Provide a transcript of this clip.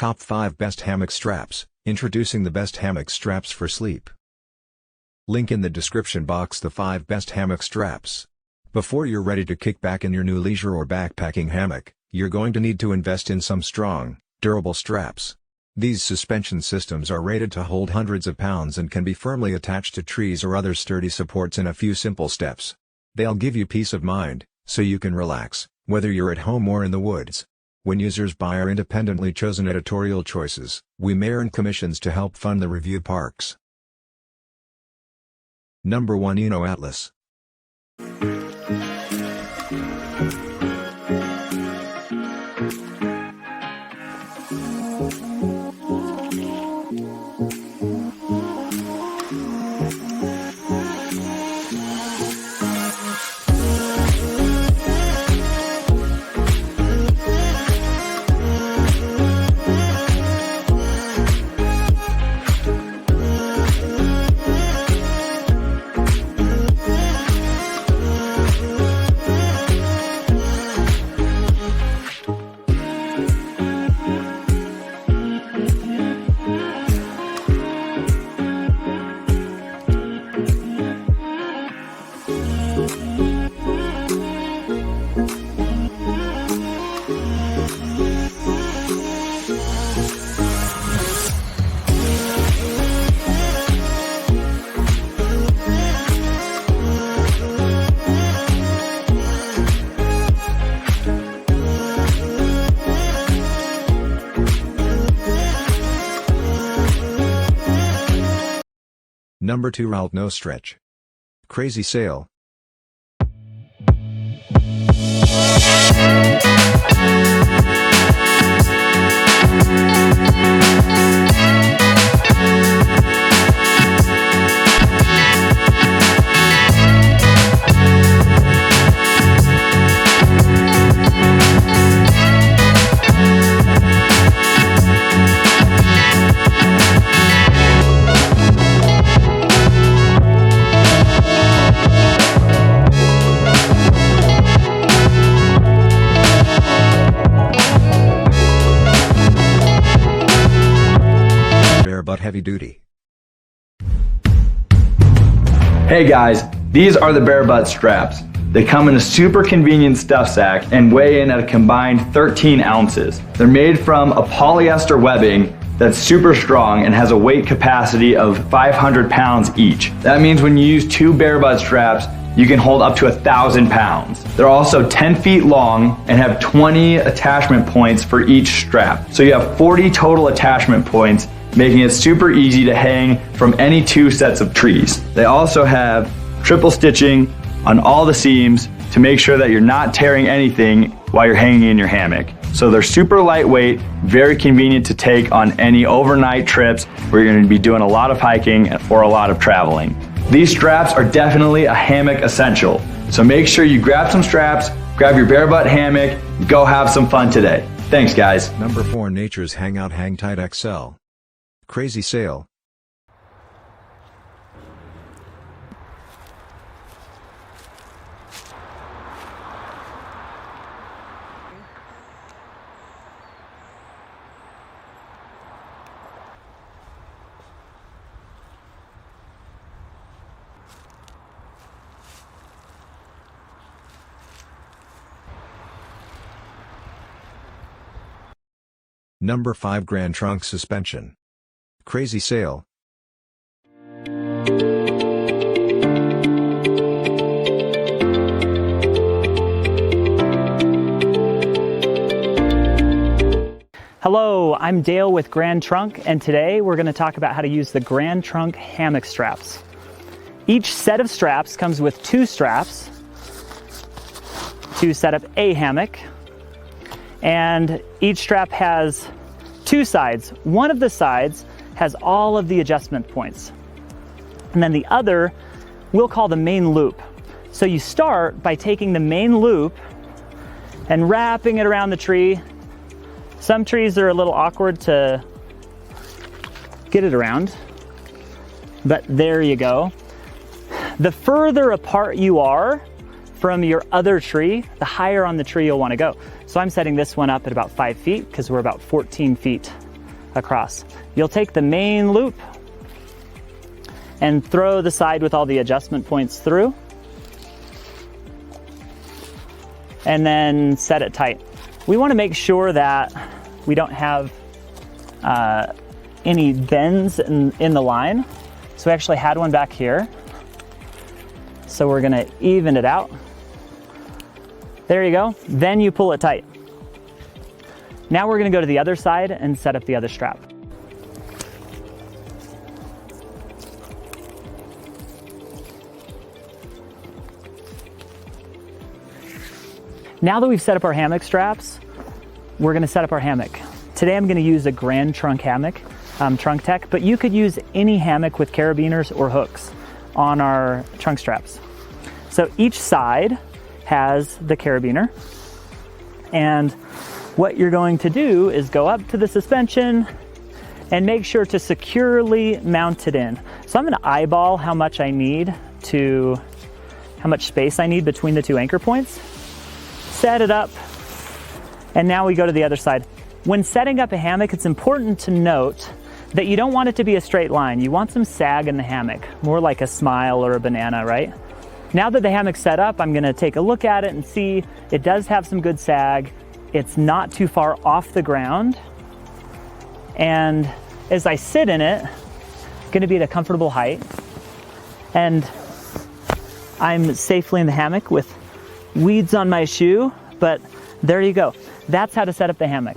Top 5 Best Hammock Straps. Introducing the best hammock straps for sleep. Link in the description box. The 5 best hammock straps. Before you're ready to kick back in your new leisure or backpacking hammock, you're going to need to invest in some strong, durable straps. These suspension systems are rated to hold hundreds of pounds and can be firmly attached to trees or other sturdy supports in a few simple steps. They'll give you peace of mind, so you can relax, whether you're at home or in the woods. When users buy our independently chosen editorial choices, we may earn commissions to help fund the review parks. Number 1. ENO Atlas. Number 2. No Stretch. Crazy Sale. But heavy duty. Hey guys, these are the bare butt straps. They come in a super convenient stuff sack and weigh in at a combined 13 ounces. They're made from a polyester webbing that's super strong and has a weight capacity of 500 pounds each. That means when you use 2 bare butt straps, you can hold up to 1,000 pounds. They're also 10 feet long and have 20 attachment points for each strap. So you have 40 total attachment points, making it super easy to hang from any 2 sets of trees. They also have triple stitching on all the seams to make sure that you're not tearing anything while you're hanging in your hammock. So they're super lightweight, very convenient to take on any overnight trips where you're gonna be doing a lot of hiking or a lot of traveling. These straps are definitely a hammock essential. So make sure you grab some straps, grab your bare butt hammock, go have some fun today. Thanks guys. Number 4. Nature's Hangout Hang Tight XL. Crazy Sale. Number 5. Grand Trunk Suspension. Crazy Sale. Hello, I'm Dale with Grand Trunk, and today we're going to talk about how to use the Grand Trunk hammock straps. Each set of straps comes with 2 straps to set up a hammock, and each strap has 2 sides. One of the sides has all of the adjustment points, and then the other we'll call the main loop. So you start by taking the main loop and wrapping it around the tree. Some trees are a little awkward to get it around, but there you go. The further apart you are from your other tree, the higher on the tree you'll want to go. So I'm setting this one up at about 5 feet because we're about 14 feet across. You'll take the main loop and throw the side with all the adjustment points through, and then set it tight. We want to make sure that we don't have any bends in the line. So we actually had one back here. So we're gonna even it out. There you go. Then you pull it tight. Now we're gonna go to the other side and set up the other strap. Now that we've set up our hammock straps, we're gonna set up our hammock. Today I'm gonna use a Grand Trunk hammock, Trunk Tech, but you could use any hammock with carabiners or hooks on our trunk straps. So each side has the carabiner, and what you're going to do is go up to the suspension and make sure to securely mount it in. So I'm gonna eyeball how much space I need between the two anchor points. Set it up, and now we go to the other side. When setting up a hammock, it's important to note that you don't want it to be a straight line. You want some sag in the hammock, more like a smile or a banana, right? Now that the hammock's set up, I'm gonna take a look at it and see it does have some good sag. It's not too far off the ground. And as I sit in it, it's gonna be at a comfortable height. And I'm safely in the hammock with weeds on my shoe, but there you go. That's how to set up the hammock.